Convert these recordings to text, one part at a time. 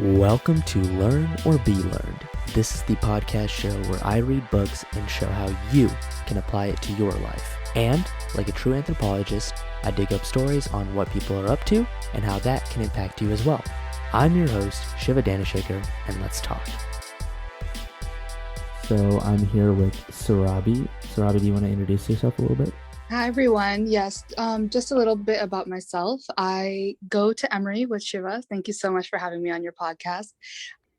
Welcome to Learn or Be Learned. This is the podcast show where I read books and show how you can apply it to your life. And, like a true anthropologist, I dig up stories on what people are up to and how that can impact you as well. I'm your host, Shiva Danashekar, and let's talk. So I'm here with Surabhi. Surabhi, do you want to introduce yourself a little bit? Hi, everyone. Yes, just a little bit about myself. I go to Emory with Shiva. Thank you so much for having me on your podcast.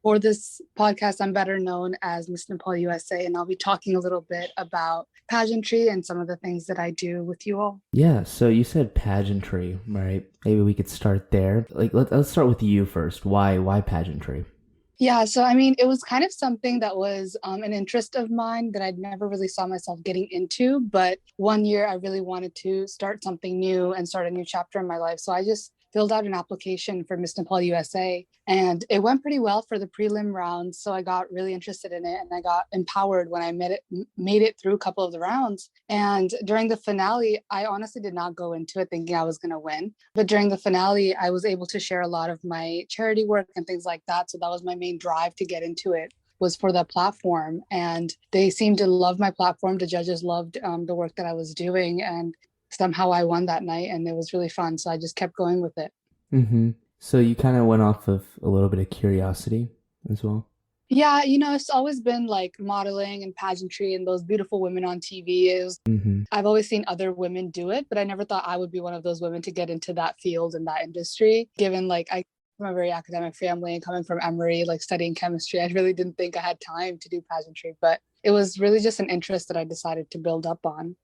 For this podcast, I'm better known as Miss Nepal U.S.A, and I'll be talking a little bit about pageantry and some of the things that I do with you all. Yeah, so you said pageantry, right? Maybe we could start there. Let's start with you first. Why pageantry? Yeah, so I mean, it was kind of something that was an interest of mine that I'd never really saw myself getting into. But one year I really wanted to start something new and start a new chapter in my life. So I just filled out an application for Miss Nepal U.S.A. and it went pretty well for the prelim rounds. So I got really interested in it and I got empowered when I made it through a couple of the rounds. And during the finale, I honestly did not go into it thinking I was going to win. But during the finale, I was able to share a lot of my charity work and things like that. So that was my main drive to get into it, was for the platform. And they seemed to love my platform. The judges loved the work that I was doing. And somehow I won that night and it was really fun. So I just kept going with it. Mm-hmm. So you kind of went off of a little bit of curiosity as well? Yeah, it's always been like modeling and pageantry and those beautiful women on TV. I've always seen other women do it, but I never thought I would be one of those women to get into that field and that industry, given like I'm from a very academic family and coming from Emory, like studying chemistry. I really didn't think I had time to do pageantry, but it was really just an interest that I decided to build up on.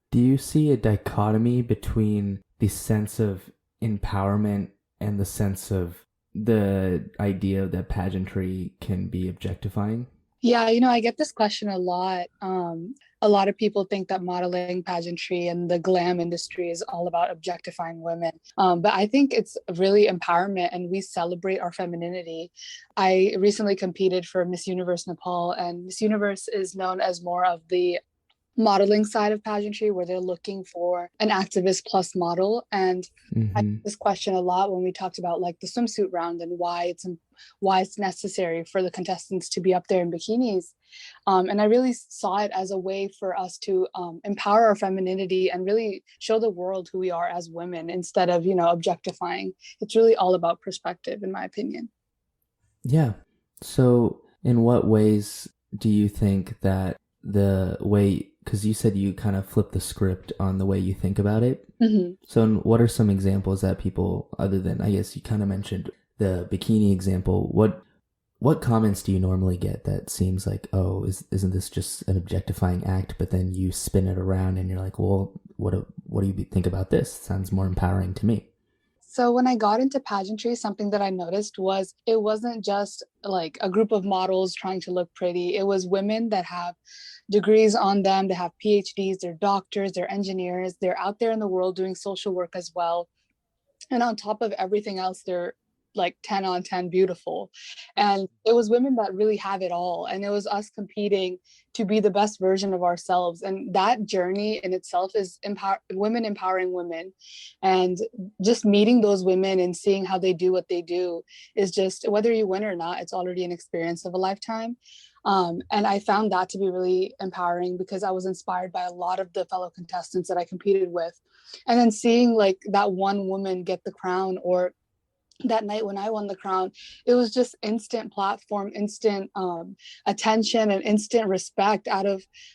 Do you see a dichotomy between the sense of empowerment and the sense of the idea that pageantry can be objectifying? Yeah, I get this question a lot. A lot of people think that modeling, pageantry, and the glam industry is all about objectifying women. But I think it's really empowerment and we celebrate our femininity. I recently competed for Miss Universe Nepal, and Miss Universe is known as more of the modeling side of pageantry where they're looking for an activist plus model. And I get this question a lot when we talked about like the swimsuit round and why it's necessary for the contestants to be up there in bikinis. And I really saw it as a way for us to empower our femininity and really show the world who we are as women instead of, objectifying. It's really all about perspective, in my opinion. Yeah. So in what ways do you think that the way, because you said you kind of flip the script on the way you think about it. Mm-hmm. So what are some examples that people, other than, I guess you kind of mentioned the bikini example, what comments do you normally get that seems like, oh, isn't this just an objectifying act? But then you spin it around and you're like, well, what do you think about this? Sounds more empowering to me. So when I got into pageantry, something that I noticed was it wasn't just like a group of models trying to look pretty. It was women that have degrees on them, they have PhDs, they're doctors, they're engineers, they're out there in the world doing social work as well. And on top of everything else, they're like 10 on 10 beautiful. And it was women that really have it all. And it was us competing to be the best version of ourselves. And that journey in itself is women empowering women. And just meeting those women and seeing how they do what they do is just, whether you win or not, it's already an experience of a lifetime. And I found that to be really empowering because I was inspired by a lot of the fellow contestants that I competed with. And then seeing like that one woman get the crown, or that night when I won the crown, it was just instant platform, instant attention and instant respect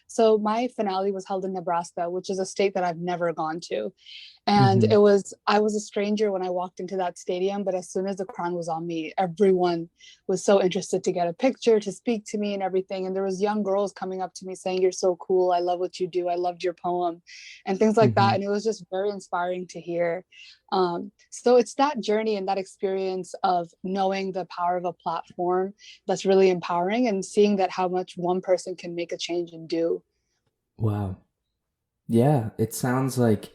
so my finale was held in Nebraska, which is a state that I've never gone to. And I was a stranger when I walked into that stadium, but as soon as the crown was on me, everyone was so interested to get a picture, to speak to me and everything. And there was young girls coming up to me saying, "You're so cool. I love what you do. I loved your poem," and things like that. And it was just very inspiring to hear. So it's that journey and that experience of knowing the power of a platform that's really empowering and seeing that how much one person can make a change and do. Wow. Yeah, it sounds like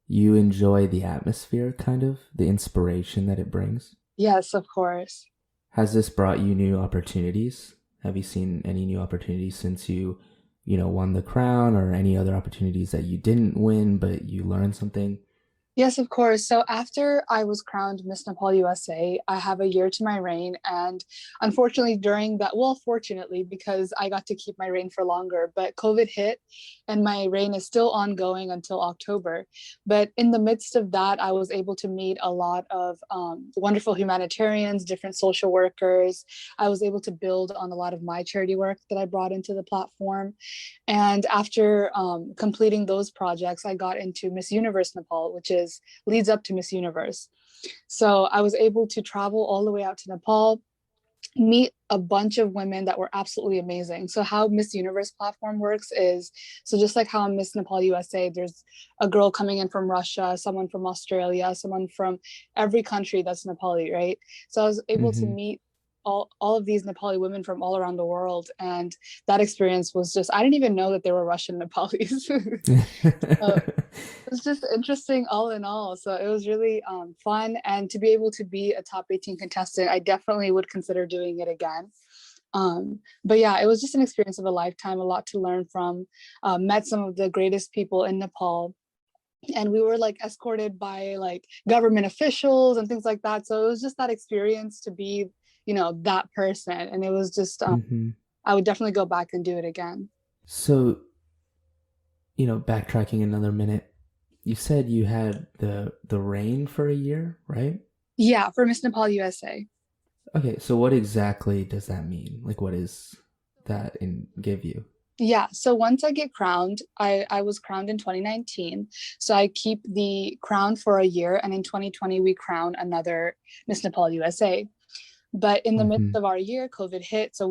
you enjoy the atmosphere, kind of, the inspiration that it brings. Yes, of course. Has this brought you new opportunities? Have you seen any new opportunities since you won the crown, or any other opportunities that you didn't win, but you learned something? Yes, of course. So after I was crowned Miss Nepal USA, I have a year to my reign. And unfortunately, during that, well, fortunately, because I got to keep my reign for longer, but COVID hit and my reign is still ongoing until October. But in the midst of that, I was able to meet a lot of wonderful humanitarians, different social workers. I was able to build on a lot of my charity work that I brought into the platform. And after completing those projects, I got into Miss Universe Nepal, which is leads up to Miss Universe. So I was able to travel all the way out to Nepal, meet a bunch of women that were absolutely amazing. So how Miss Universe platform works is, so just like how Miss Nepal USA, there's a girl coming in from Russia, someone from Australia, someone from every country that's Nepali, right? So I was able to Mm-hmm. meet all of these Nepali women from all around the world. And that experience was just, I didn't even know that they were Russian Nepalis. So it was just interesting all in all. So it was really fun. And to be able to be a top 18 contestant, I definitely would consider doing it again. But yeah, it was just an experience of a lifetime, a lot to learn from. Met some of the greatest people in Nepal. And we were like escorted by like government officials and things like that. So it was just that experience to be, that person. And it was just, Mm-hmm. I would definitely go back and do it again. So, backtracking another minute, you said you had the reign for a year, right? Yeah, for Miss Nepal USA. Okay, so what exactly does that mean? Like, what is that and give you? Yeah, so once I get crowned, I was crowned in 2019. So I keep the crown for a year, and in 2020 we crown another Miss Nepal USA. But in the midst Mm-hmm. of our year, COVID hit, so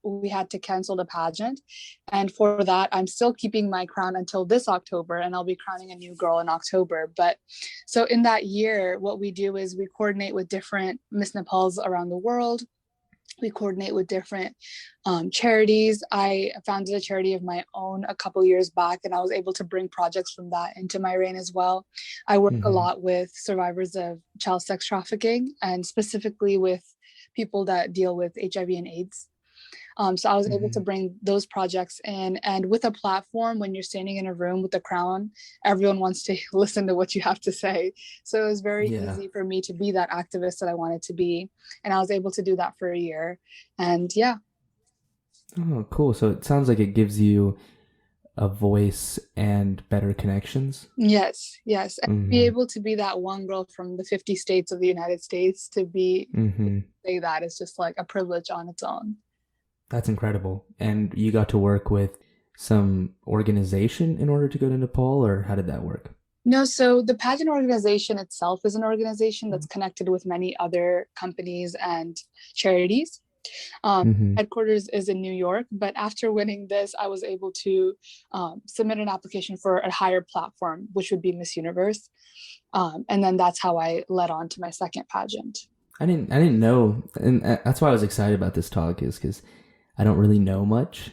we had to cancel the pageant, and for that, I'm still keeping my crown until this October, and I'll be crowning a new girl in October. But so in that year, what we do is we coordinate with different Miss Nepals around the world. We coordinate with different charities. I founded a charity of my own a couple years back, and I was able to bring projects from that into my reign as well. I work a Mm-hmm. lot with survivors of child sex trafficking, and specifically with people that deal with HIV and AIDS. So I was able to Mm-hmm. bring those projects in. And with a platform, when you're standing in a room with a crown, everyone wants to listen to what you have to say. So it was very Yeah. easy for me to be that activist that I wanted to be. And I was able to do that for a year. And yeah. Oh, cool. So it sounds like it gives you a voice and better connections. Yes, yes. And be Mm-hmm. able to be that one girl from the 50 states of the United States to be Mm-hmm. say that is just like a privilege on its own. That's incredible. And you got to work with some organization in order to go to Nepal, or how did that work? No, so the pageant organization itself is an organization that's connected with many other companies and charities. Mm-hmm. Headquarters is in New York, but after winning this, I was able to submit an application for a higher platform, which would be Miss Universe. And then that's how I led on to my second pageant. I didn't know, and that's why I was excited about this talk, is because I don't really know much,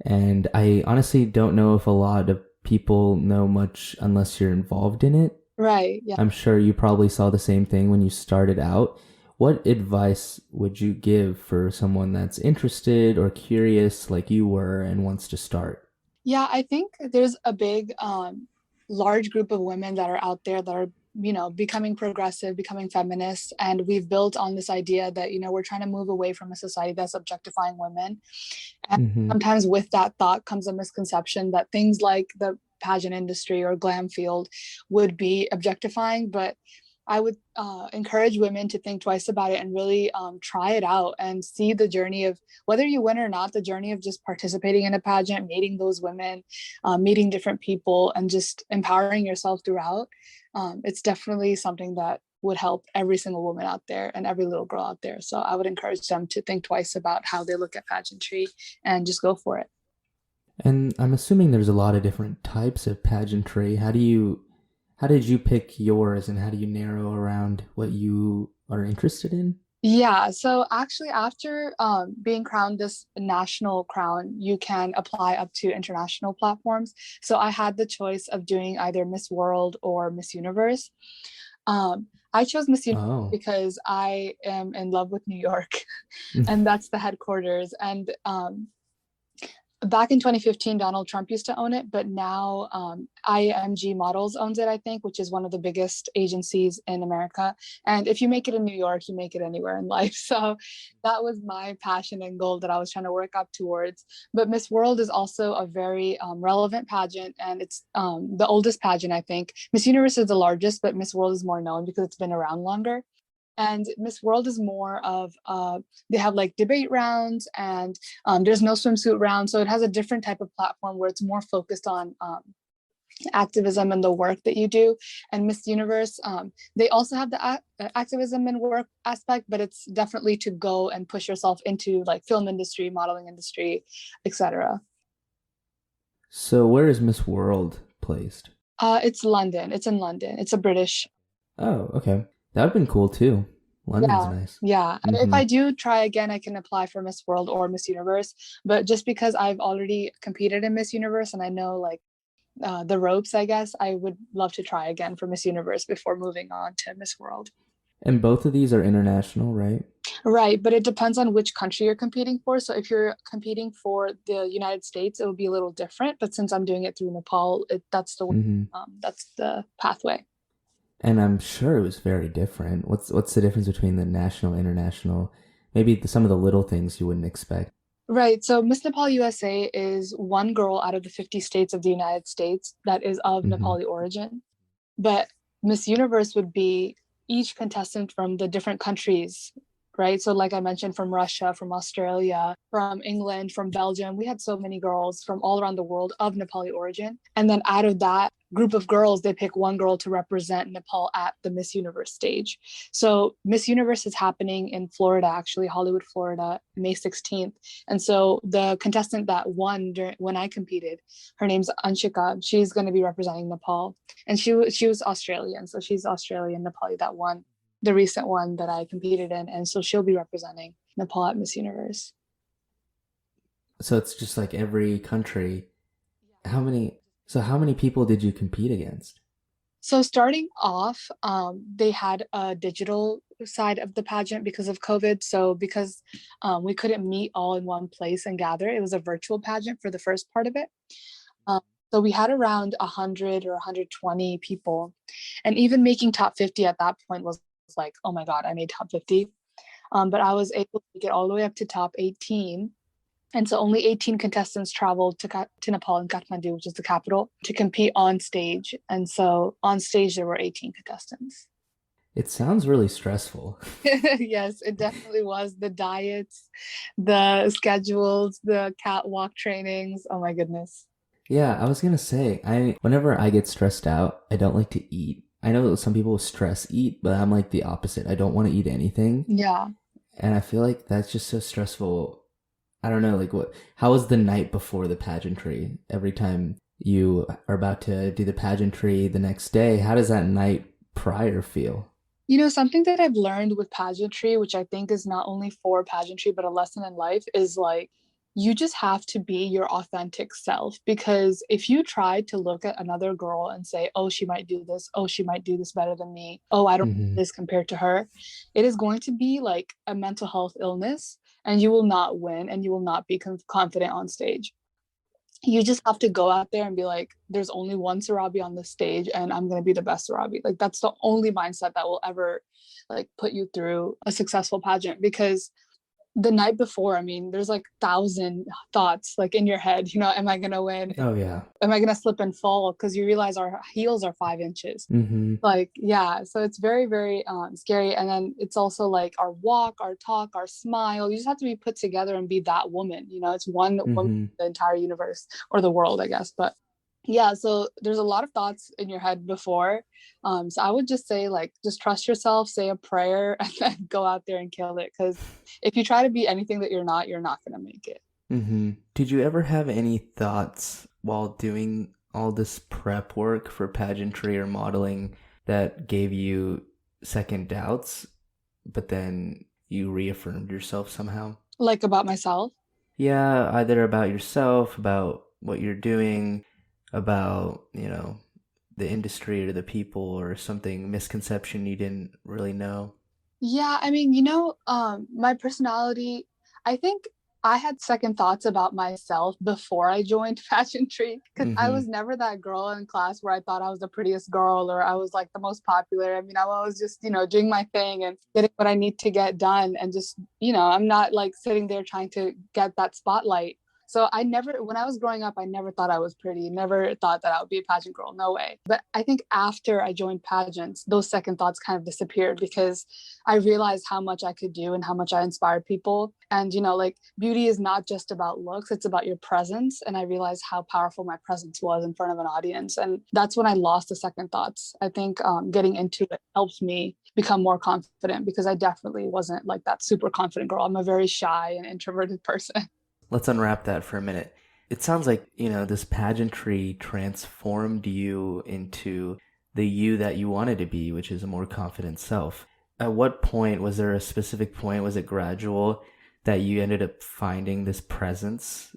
and I honestly don't know if a lot of people know much unless you're involved in it. Right. Yeah. I'm sure you probably saw the same thing when you started out. What advice would you give for someone that's interested or curious like you were and wants to start? Yeah, I think there's a big, large group of women that are out there that are, becoming progressive, becoming feminists. And we've built on this idea that, we're trying to move away from a society that's objectifying women. And Mm-hmm. sometimes with that thought comes a misconception that things like the pageant industry or glam field would be objectifying. But I would encourage women to think twice about it and really try it out and see the journey of whether you win or not, the journey of just participating in a pageant, meeting those women, meeting different people, and just empowering yourself throughout. It's definitely something that would help every single woman out there and every little girl out there. So I would encourage them to think twice about how they look at pageantry and just go for it. And I'm assuming there's a lot of different types of pageantry. How did you pick yours, and how do you narrow around what you are interested in? Yeah, so actually, after being crowned this national crown, you can apply up to international platforms. So I had the choice of doing either Miss World or Miss Universe. I chose Miss Universe Oh. because I am in love with New York, and that's the headquarters. And Back in 2015, Donald Trump used to own it, but now IMG Models owns it, I think, which is one of the biggest agencies in America. And if you make it in New York, you make it anywhere in life. So that was my passion and goal that I was trying to work up towards. But Miss World is also a very relevant pageant, and it's the oldest pageant, I think. Miss Universe is the largest, but Miss World is more known because it's been around longer. And Miss World is more of they have like debate rounds, and there's no swimsuit round, so it has a different type of platform where it's more focused on activism and the work that you do. And Miss Universe, they also have the activism and work aspect, but it's definitely to go and push yourself into like film industry, modeling industry, etc. So where is Miss World placed? It's London. It's in London. It's a British. Oh, okay. That would have been cool too. London's Yeah, nice. yeah. And if Mm-hmm. I do try again, I can apply for Miss World or Miss Universe. But just because I've already competed in Miss Universe and I know like the ropes, I guess, I would love to try again for Miss Universe before moving on to Miss World. And both of these are international, right? Right, but it depends on which country you're competing for. So if you're competing for the United States, it would be a little different. But since I'm doing it through Nepal, Mm-hmm. that's the pathway. And I'm sure it was very different. What's the difference between the national, international? Maybe some of the little things you wouldn't expect. Right. So Miss Nepal USA is one girl out of the 50 states of the United States that is of Mm-hmm. Nepali origin. But Miss Universe would be each contestant from the different countries, right? So, like I mentioned, from Russia, from Australia, from England, from Belgium, we had so many girls from all around the world of Nepali origin. And then out of that group of girls, they pick one girl to represent Nepal at the Miss Universe stage. So, Miss Universe is happening in Florida, actually, Hollywood, Florida, May 16th. And so, the contestant that won when I competed, her name's Anshika, she's going to be representing Nepal, and she was Australian, so she's Australian Nepali that won the recent one that I competed in, and so she'll be representing Nepal at Miss Universe. So it's just like every country. How many? So how many people did you compete against? So starting off, they had a digital side of the pageant because of COVID. So because we couldn't meet all in one place and gather, it was a virtual pageant for the first part of it. Um, so we had around 100 or 120 people, and even making top 50 at that point was like, oh my god, I made top 50. But I was able to get all the way up to top 18. And so only 18 contestants traveled to Nepal and Kathmandu, which is the capital, to compete on stage. And so on stage, there were 18 contestants. It sounds really stressful. Yes, it definitely was. The diets, the schedules, the catwalk trainings. Oh my goodness. Yeah, I was gonna say, whenever I get stressed out, I don't like to eat. I know that some people stress eat, but I'm like the opposite. I don't want to eat anything, Yeah. and I feel like that's just so stressful. I don't know, like how was the night before the pageantry? Every time you are about to do the pageantry the next day, how does that night prior feel? You know, something that I've learned with pageantry, which I think is not only for pageantry, but a lesson in life, is like you just have to be your authentic self. Because if you try to look at another girl and say, oh, she might do this, oh, she might do this better than me, oh, I don't Mm-hmm. do this compared to her, it is going to be like a mental health illness, and you will not win and you will not be confident on stage. You just have to go out there and be like, there's only one Surabhi on the stage and I'm going to be the best Surabhi. Like that's the only mindset that will ever like put you through a successful pageant. Because the night before, I mean, there's like 1,000 thoughts like in your head, am I going to win? Oh yeah. Am I going to slip and fall? Because you realize our heels are 5 inches. Mm-hmm. Like, yeah, so it's very, very scary. And then it's also like our walk, our talk, our smile. You just have to be put together and be that woman. It's one woman, Mm-hmm. the entire universe or the world, I guess. But yeah, so there's a lot of thoughts in your head before. So I would just say, like, just trust yourself, say a prayer, and then go out there and kill it. Because if you try to be anything that you're not going to make it. Mm-hmm. Did you ever have any thoughts while doing all this prep work for pageantry or modeling that gave you second doubts, but then you reaffirmed yourself somehow? Like about myself. Yeah, either about yourself, about what you're doing, about, the industry or the people or something, misconception you didn't really know. Yeah, I mean, my personality, I think I had second thoughts about myself before I joined pageantry, because I Mm-hmm. was never that girl in class where I thought I was the prettiest girl or I was like the most popular. I mean, I was just, doing my thing and getting what I need to get done. And just, I'm not like sitting there trying to get that spotlight. So I never, when I was growing up, I never thought I was pretty, never thought that I would be a pageant girl. No way. But I think after I joined pageants, those second thoughts kind of disappeared because I realized how much I could do and how much I inspired people. And, like beauty is not just about looks, it's about your presence. And I realized how powerful my presence was in front of an audience. And that's when I lost the second thoughts. I think getting into it helps me become more confident because I definitely wasn't like that super confident girl. I'm a very shy and introverted person. Let's unwrap that for a minute. It sounds like, this pageantry transformed you into the you that you wanted to be, which is a more confident self. At what point, was there a specific point, was it gradual, that you ended up finding this presence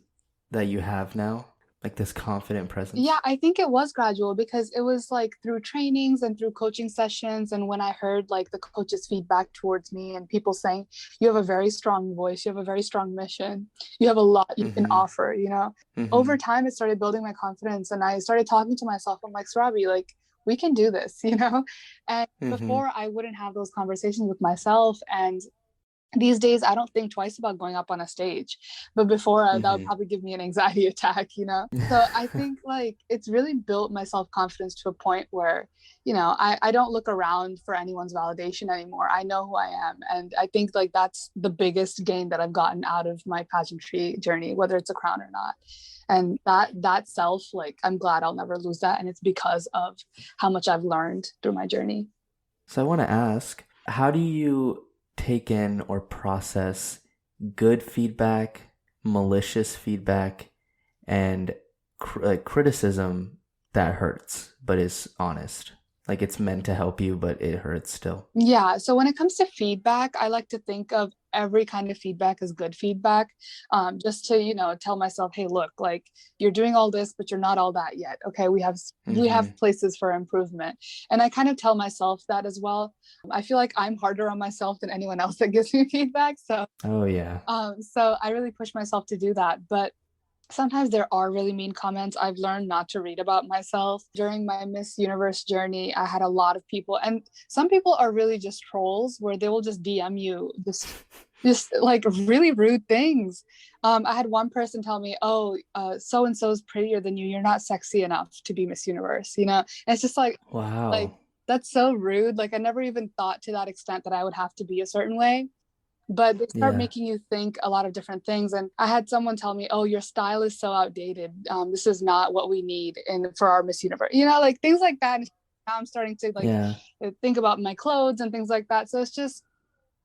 that you have now? Like this confident presence? Yeah, I think it was gradual because it was like through trainings and through coaching sessions. And when I heard like the coaches' feedback towards me and people saying, you have a very strong voice, you have a very strong mission, you have a lot you can Mm-hmm. offer. Mm-hmm. Over time, it started building my confidence. And I started talking to myself. I'm like, Surabhi, like, we can do this. And Mm-hmm. before, I wouldn't have those conversations with myself. And these days I don't think twice about going up on a stage, but before that would Mm-hmm. probably give me an anxiety attack. So I think like it's really built my self-confidence to a point where I don't look around for anyone's validation anymore. I know who I am, and I think like that's the biggest gain that I've gotten out of my pageantry journey, whether it's a crown or not. And that self, like, I'm glad I'll never lose that, and it's because of how much I've learned through my journey. So I want to ask, how do you take in or process good feedback, malicious feedback, and like criticism that hurts but is honest? Like it's meant to help you, but it hurts still. Yeah. So when it comes to feedback, I like to think of every kind of feedback as good feedback. Just to, tell myself, hey, look, like you're doing all this, but you're not all that yet. Okay. We have Mm-hmm. places for improvement. And I kind of tell myself that as well. I feel like I'm harder on myself than anyone else that gives me feedback. So Oh yeah. so I really push myself to do that. But sometimes there are really mean comments. I've learned not to read about myself. During my Miss Universe journey, I had a lot of people, and some people are really just trolls where they will just DM you just like really rude things. I had one person tell me, "Oh, so and so is prettier than you. You're not sexy enough to be Miss Universe." And it's just like Wow. that's so rude. Like I never even thought to that extent that I would have to be a certain way, but they start Yeah. making you think a lot of different things. And I had someone tell me, "Oh, your style is so outdated. This is not what we need in for our Miss Universe." Like things like that. And now I'm starting to like Yeah. think about my clothes and things like that. So it's just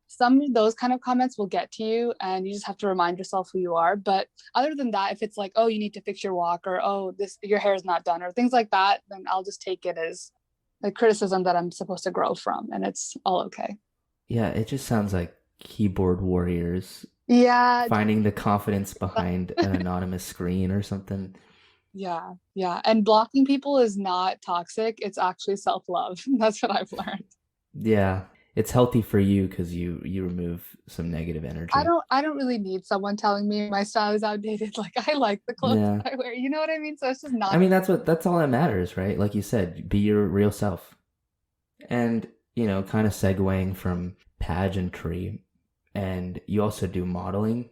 some of those kind of comments will get to you, and you just have to remind yourself who you are. But other than that, if it's like, "Oh, you need to fix your walk," or "Oh, this your hair is not done," or things like that, then I'll just take it as a criticism that I'm supposed to grow from, and it's all okay. Yeah. It just sounds like keyboard warriors Yeah. finding the confidence behind an anonymous screen or something. Yeah, yeah. And blocking people is not toxic. It's actually self-love. That's what I've learned. Yeah. It's healthy for you because you remove some negative I energy. don't I don't really need someone telling me my style is outdated. Like I like the clothes Yeah. that I wear. You know what I mean? So it's just I not. mean, that's all that matters, right? Like you said, be your real self. And, kind of segueing from pageantry, and you also do modeling.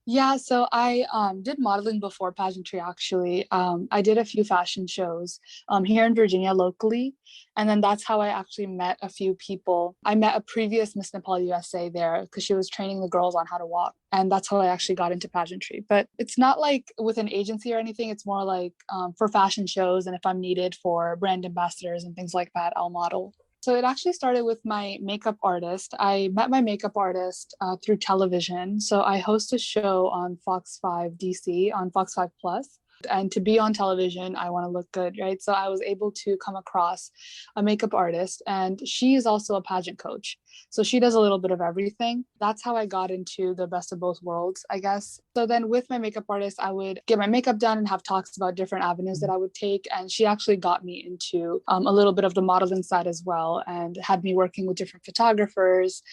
Yeah, so I did modeling before pageantry actually. I did a few fashion shows here in Virginia locally. And then that's how I actually met a few people. I met a previous Miss Nepal USA there because she was training the girls on how to walk. And that's how I actually got into pageantry. But it's not like with an agency or anything. It's more like for fashion shows. And if I'm needed for brand ambassadors and things like that, I'll model. So it actually started with my makeup artist. I met my makeup artist through television. So I host a show on Fox 5 DC on Fox 5 Plus. And to be on television, I want to look good, right? So I was able to come across a makeup artist, and she is also a pageant coach. So she does a little bit of everything. That's how I got into the best of both worlds, I guess. So then with my makeup artist, I would get my makeup done and have talks about different avenues that I would take. And she actually got me into a little bit of the modeling side as well, and had me working with different photographers,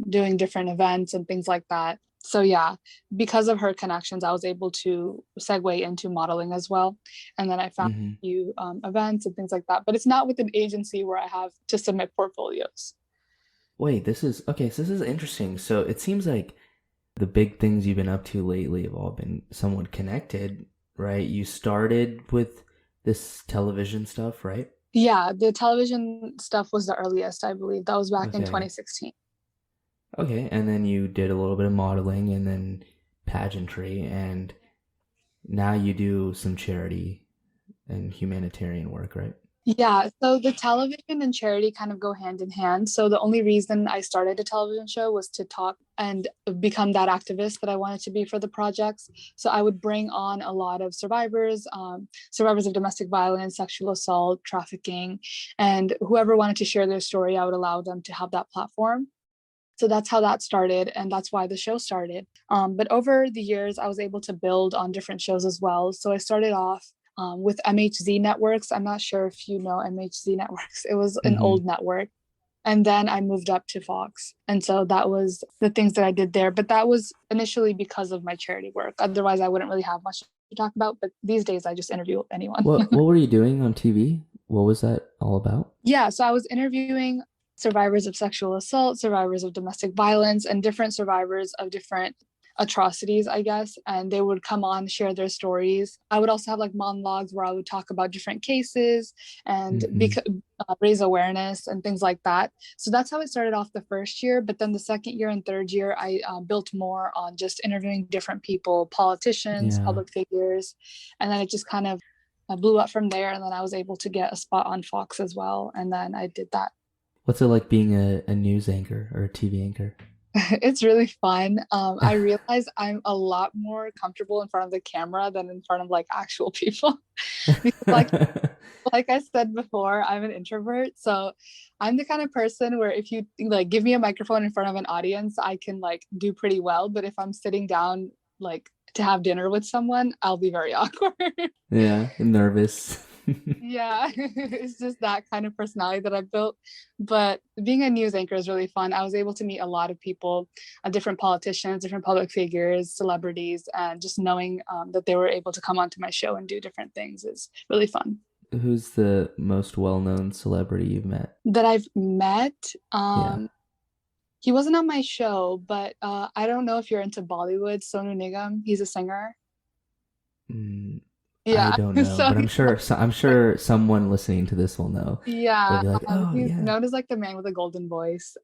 doing different events and things like that. So yeah, because of her connections, I was able to segue into modeling as well. And then I found Mm-hmm. a few events and things like that. But it's not with an agency where I have to submit portfolios. Wait, this is okay. So this is interesting. So it seems like the big things you've been up to lately have all been somewhat connected, right? You started with this television stuff, right? Yeah, the television stuff was the earliest, I believe. That was back in Okay. 2016. Okay, and then you did a little bit of modeling and then pageantry, and now you do some charity and humanitarian work, right? Yeah, so the television and charity kind of go hand in hand. So the only reason I started a television show was to talk and become that activist that I wanted to be for the projects. So I would bring on a lot of survivors, survivors of domestic violence, sexual assault, trafficking, and whoever wanted to share their story, I would allow them to have that platform. So that's how that started, and that's why the show started. But over the years, I was able to build on different shows as well. So I started off with MHZ Networks. I'm not sure if you know MHZ Networks. It was an Mm-hmm. old network. And then I moved up to Fox. And so that was the things that I did there. But that was initially because of my charity work. Otherwise, I wouldn't really have much to talk about. But these days, I just interview anyone. What were you doing on TV? What was that all about? Yeah, so I was interviewing survivors of sexual assault, survivors of domestic violence, and different survivors of different atrocities, I guess. And they would come on, share their stories. I would also have like monologues where I would talk about different cases and Mm-hmm. raise awareness and things like that. So that's how it started off the first year. But then the second year and third year, I built more on just interviewing different people, politicians, Yeah. public figures. And then it just kind of blew up from there. And then I was able to get a spot on Fox as well. And then I did that. What's it like being a news anchor or a TV anchor? It's really fun. I realize I'm a lot more comfortable in front of the camera than in front of like actual people. Because like I said before, I'm an introvert. So I'm the kind of person where if you like give me a microphone in front of an audience, I can like do pretty well. But if I'm sitting down like to have dinner with someone, I'll be very awkward. Yeah, nervous. Yeah, it's just that kind of personality that I've built. But being a news anchor is really fun. I was able to meet a lot of people, different politicians, different public figures, celebrities, and just knowing that they were able to come onto my show and do different things is really fun. Who's the most well-known celebrity you've met? That I've met, Yeah. he wasn't on my show, but I don't know if you're into Bollywood. Sonu Nigam, he's a singer. Mm, I Yeah, don't know, so but I'm sure someone listening to this will know. They'll yeah, be like, "Oh, he's yeah." known as like the man with a golden voice.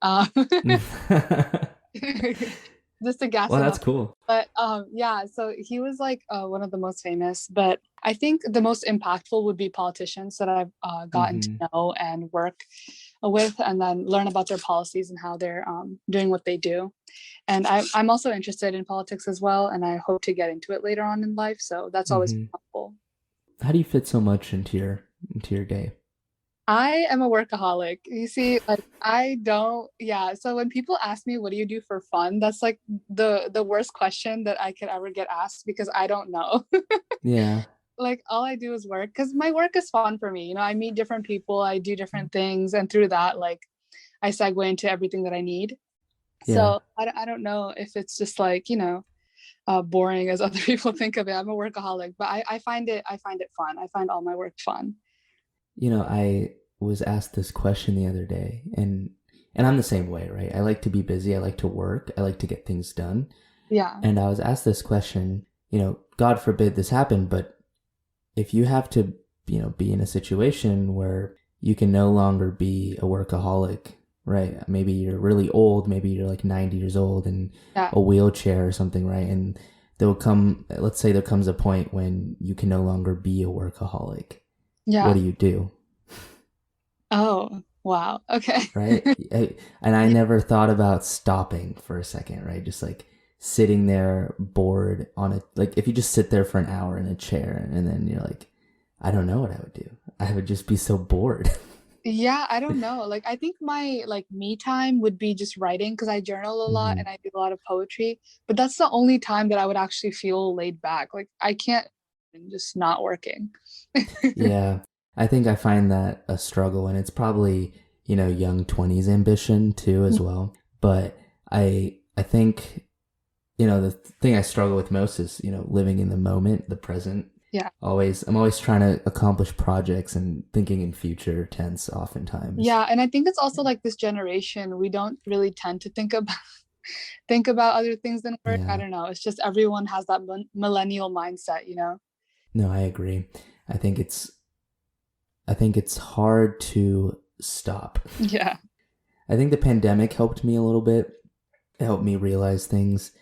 Just to gas Well, him that's up. cool. But yeah, so he was like one of the most famous. But I think the most impactful would be politicians that I've gotten to Hmm. know and work with, and then learn about their policies and how they're doing what they do. And I'm also interested in politics as well, and I hope to get into it later on in life. So that's always Hmm. helpful. How do you fit so much into your day? I am a workaholic. You see, like I don't, yeah. So when people ask me, what do you do for fun? That's like the worst question that I could ever get asked because I don't know. Yeah. Like all I do is work because my work is fun for me. You know, I meet different people, I do different things, and through that, like I segue into everything that I need. Yeah. So I don't know if it's just like, boring as other people think of it. I'm a workaholic, but I find it fun. I find all my work fun. I was asked this question the other day, and I'm the same way, right? I like to be busy, I like to work, I like to get things done. Yeah. And I was asked this question, God forbid this happened, but if you have to, be in a situation where you can no longer be a workaholic, right? Maybe you're really old, maybe you're like 90 years old in Yeah. a wheelchair or something, right? And let's say there comes a point when you can no longer be a workaholic. What Yeah. do you do? Oh, wow. Okay. Right? And I never thought about stopping for a second, right? Just like sitting there bored like if you just sit there for an hour in a chair and then you're like, I don't know what I would do. I would just be so bored. Yeah, I don't know. Like I think my like me time would be just writing because I journal a lot Hmm. and I do a lot of poetry, but that's the only time that I would actually feel laid back. Like I can't just not working. Yeah. I think I find that a struggle, and it's probably, young 20s ambition too as well. But I think the thing I struggle with most is, living in the moment, the present. Yeah. I'm always trying to accomplish projects and thinking in future tense oftentimes. Yeah, and I think it's also like this generation, we don't really tend to think about other things than work. I Yeah. don't know. It's just everyone has that millennial mindset, you know? No, I agree. I think it's I think it's hard to stop. Yeah. I think the pandemic helped me a little bit. It helped me realize things.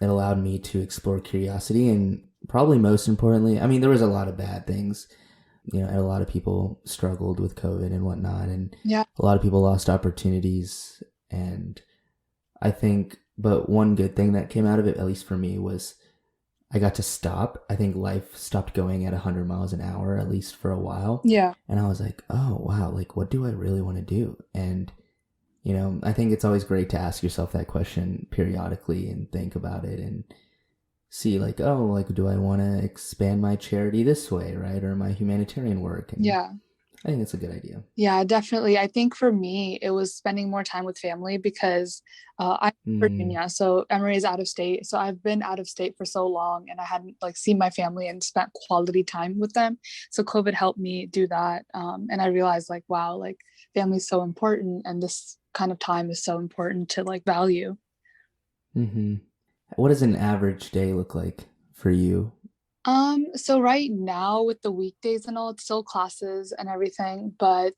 It allowed me to explore curiosity, and probably most importantly, I mean, there was a lot of bad things. A lot of people struggled with COVID and whatnot, and Yeah. a lot of people lost opportunities. And I think, but one good thing that came out of it, at least for me, was I got to stop. I think life stopped going at 100 miles an hour, at least for a while. Yeah. And I was like, oh, wow, like, what do I really want to do? And, I think it's always great to ask yourself that question periodically and think about it and see, like, oh, like, do I want to expand my charity this way, right? Or my humanitarian work? And Yeah. I think it's a good idea. Yeah, definitely. I think for me, it was spending more time with family because I'm in Mm, Virginia, so Emory is out of state. So I've been out of state for so long, and I hadn't like seen my family and spent quality time with them. So COVID helped me do that, and I realized like, wow, like family is so important, and this kind of time is so important to like value. hmm What does an average day look like for you? So right now with the weekdays and all, it's still classes and everything, but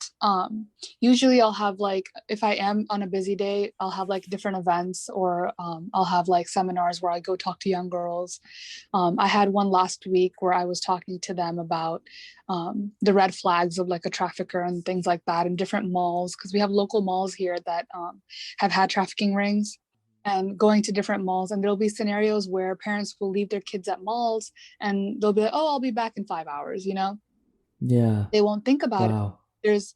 usually I'll have like if I am on a busy day, I'll have like different events or I'll have like seminars where I go talk to young girls. I had one last week where I was talking to them about the red flags of like a trafficker and things like that in different malls because we have local malls here that have had trafficking rings and going to different malls, and there'll be scenarios where parents will leave their kids at malls and they'll be like, oh, I'll be back in 5 hours, you know? Yeah. They won't think about it. Wow. there's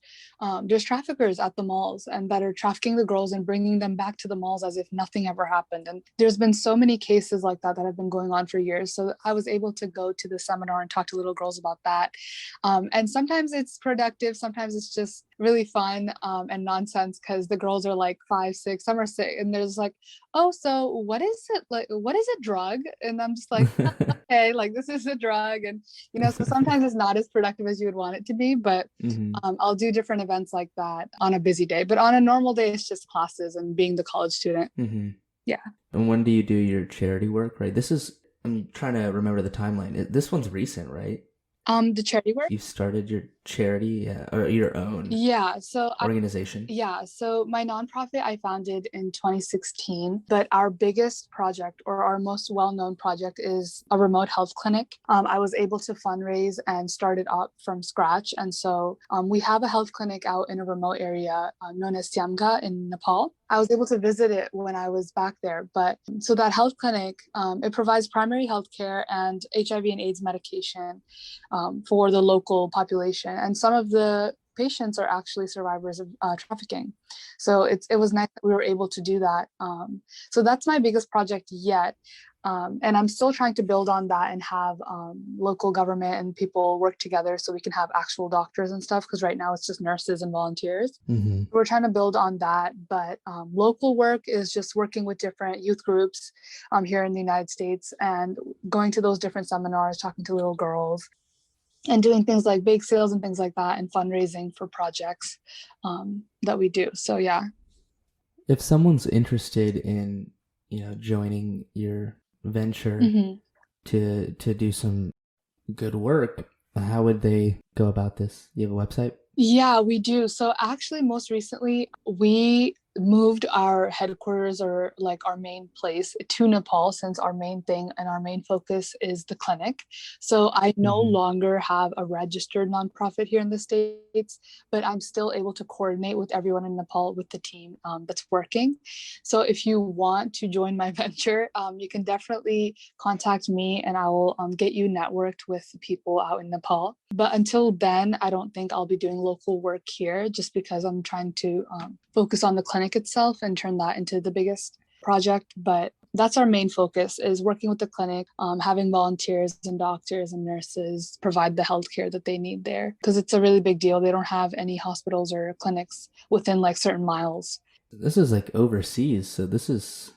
there's traffickers at the malls and that are trafficking the girls and bringing them back to the malls as if nothing ever happened, and there's been so many cases like that that have been going on for years. So I was able to go to the seminar and talk to little girls about that, and sometimes it's productive, sometimes it's just really fun and nonsense because the girls are like 5 6, some are 6, and there's like, oh, so what is it, like what is a drug, and I'm just like, okay, like this is a drug, and so sometimes it's not as productive as you would want it to be, but hmm I'll do different events like that on a busy day. But on a normal day, it's just classes and being the college student. hmm Yeah. And when do you do your charity work, right? I'm trying to remember the timeline. This one's recent, right? The charity work. You started your charity, yeah, or your own Yeah. So organization. Yeah, so my nonprofit I founded in 2016, but our biggest project or our most well-known project is a remote health clinic. I was able to fundraise and start it up from scratch. And so we have a health clinic out in a remote area known as Siamga in Nepal. I was able to visit it when I was back there. But so that health clinic, it provides primary health care and HIV and AIDS medication for the local population. And some of the patients are actually survivors of trafficking. So it was nice that we were able to do that. So that's my biggest project yet. And I'm still trying to build on that and have local government and people work together so we can have actual doctors and stuff. Because right now it's just nurses and volunteers. hmm We're trying to build on that. But local work is just working with different youth groups here in the United States and going to those different seminars, talking to little girls, and doing things like bake sales and things like that and fundraising for projects that we do. So yeah. If someone's interested in, joining your venture Mhm. to do some good work, how would they go about this? You have a website? Yeah, we do. So actually, most recently, we moved our headquarters or like our main place to Nepal since our main thing and our main focus is the clinic. So I no hmm longer have a registered nonprofit here in the States, but I'm still able to coordinate with everyone in Nepal with the team that's working. So if you want to join my venture, you can definitely contact me and I will get you networked with people out in Nepal. But until then, I don't think I'll be doing local work here just because I'm trying to focus on the clinic itself and turn that into the biggest project. But that's our main focus is working with the clinic, having volunteers and doctors and nurses provide the healthcare that they need there because it's a really big deal. They don't have any hospitals or clinics within like certain miles. This is like overseas, so this is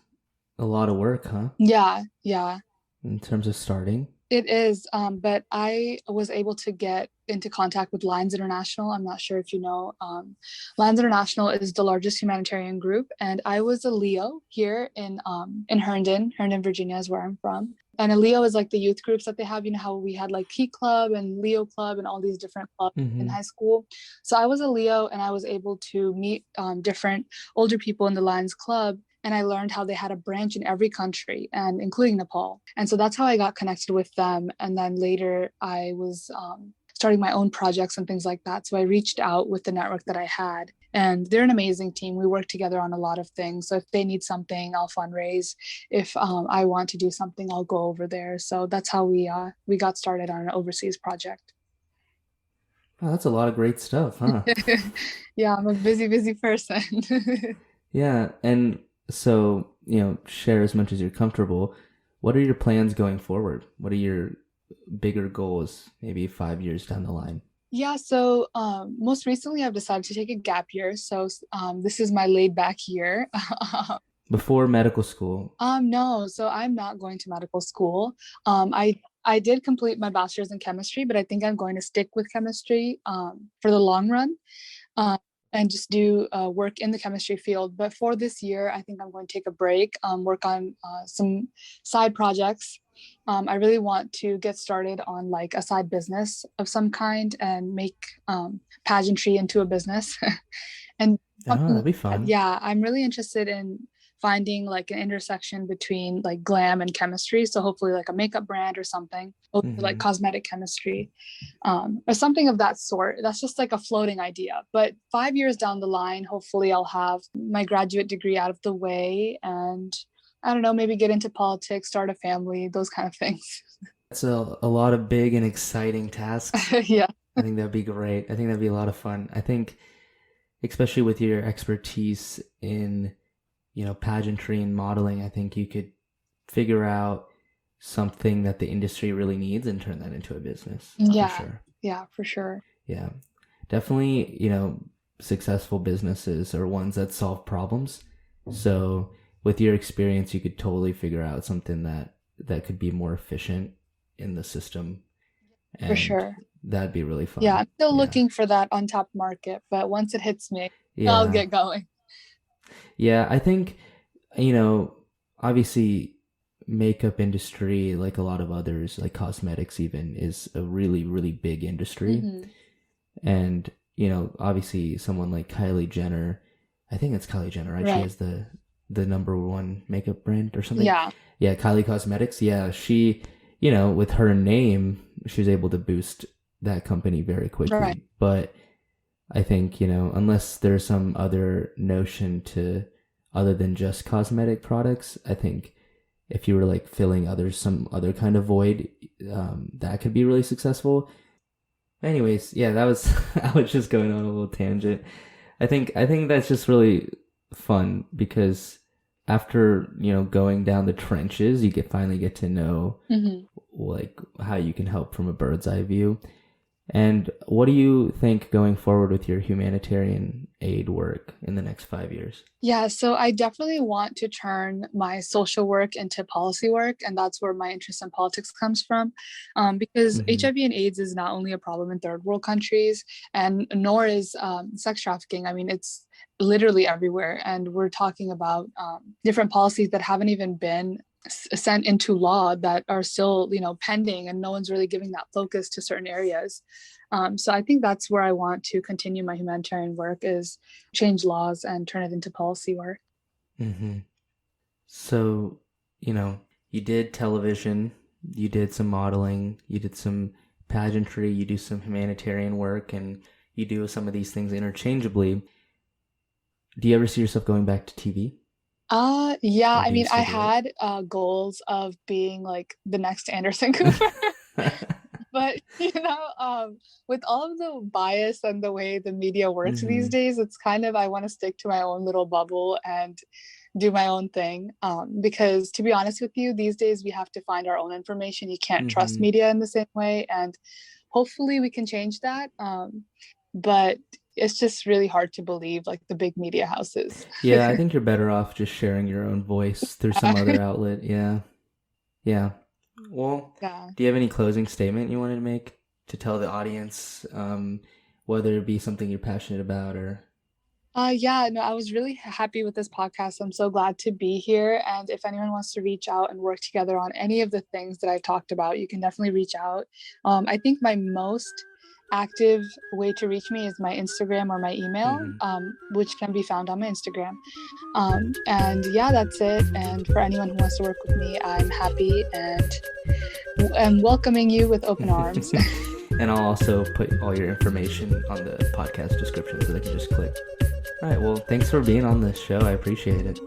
a lot of work, huh? Yeah, yeah. In terms of starting. It is, but I was able to get into contact with Lions International. I'm not sure if you know. Lions International is the largest humanitarian group, and I was a Leo here in Herndon. Herndon, Virginia is where I'm from. And a Leo is like the youth groups that they have. You know how we had like Key Club and Leo Club and all these different clubs in Mm-hmm. high school. So I was a Leo, and I was able to meet different older people in the Lions Club, and I learned how they had a branch in every country and including Nepal. And so that's how I got connected with them. And then later I was starting my own projects and things like that. So I reached out with the network that I had. And they're an amazing team. We work together on a lot of things. So if they need something, I'll fundraise. If I want to do something, I'll go over there. So that's how we got started on an overseas project. Oh, that's a lot of great stuff, huh? Yeah, I'm a busy, busy person. Yeah, and so, share as much as you're comfortable. What are your plans going forward? What are your bigger goals, maybe 5 years down the line? Yeah, so most recently I've decided to take a gap year. So this is my laid back year. Before medical school. No, so I'm not going to medical school. I did complete my bachelor's in chemistry, but I think I'm going to stick with chemistry for the long run. Um, and just do work in the chemistry field. But for this year, I think I'm going to take a break, work on some side projects. I really want to get started on like a side business of some kind and make pageantry into a business. And Oh, something, that'd be fun. yeah, I'm really interested in finding like an intersection between like glam and chemistry. So hopefully like a makeup brand or something, or like Mm-hmm. cosmetic chemistry, or something of that sort. That's just like a floating idea. But 5 years down the line, hopefully I'll have my graduate degree out of the way and I don't know, maybe get into politics, start a family, those kind of things. That's a lot of big and exciting tasks. Yeah. I think that'd be great. I think that'd be a lot of fun. I think, especially with your expertise in, pageantry and modeling, I think you could figure out something that the industry really needs and turn that into a business for Yeah. sure. Yeah, for sure. Yeah. Definitely, successful businesses are ones that solve problems. So with your experience, you could totally figure out something that could be more efficient in the system, For and sure. that'd be really Yeah, fun. I'm still Yeah. looking for that untapped market, but once it hits me, I'll Yeah. get going. Yeah, I think, you know, obviously makeup industry, like a lot of others, like cosmetics even, is a really, really big industry. Hmm. And, obviously someone like Kylie Jenner, I think it's Kylie Jenner, right? She Right. has the number one makeup brand or something. Yeah. Yeah, Kylie Cosmetics. Yeah, she, with her name, she was able to boost that company very Right. quickly. But I think, unless there's some other notion to other than just cosmetic products, I think if you were like filling some other kind of void, that could be really successful. Anyways, yeah, that was I was just going on a little tangent. I think that's just really fun because after, going down the trenches, you finally get to know Hmm. like how you can help from a bird's eye view. And what do you think going forward with your humanitarian aid work in the next 5 years? Yeah, so I definitely want to turn my social work into policy work, and that's where my interest in politics comes from. Because Mm-hmm. HIV and AIDS is not only a problem in third world countries, and nor is sex trafficking. I mean, it's literally everywhere, and we're talking about different policies that haven't even been sent into law that are still, pending, and no one's really giving that focus to certain areas. So I think that's where I want to continue my humanitarian work is change laws and turn it into policy work. Mm-hmm. So, you know, you did television, you did some modeling, you did some pageantry, you do some humanitarian work, and you do some of these things interchangeably. Do you ever see yourself going back to TV? Yeah, Or I do you mean, I still do had goals of being like the next Anderson Cooper. it? But with all of the bias and the way the media works these Mm-hmm. days, it's kind of I want to stick to my own little bubble and do my own thing. Because to be honest with you, these days we have to find our own information. You can't trust Mm-hmm. media in the same way, and hopefully we can change that. But it's just really hard to believe, like the big media houses. Yeah, I think you're better off just sharing your own voice through some other outlet. Yeah. Yeah. Well, Yeah. do you have any closing statement you wanted to make to tell the audience, whether it be something you're passionate about or... Yeah, no, I was really happy with this podcast. I'm so glad to be here. And if anyone wants to reach out and work together on any of the things that I've talked about, you can definitely reach out. I think my most active way to reach me is my Instagram or my email, which can be found on my Instagram. And yeah, that's it. And for anyone who wants to work with me, I'm happy and I'm welcoming you with open arms. And I'll also put all your information on the podcast description so they can just click. All right, well, thanks for being on this show. I appreciate it.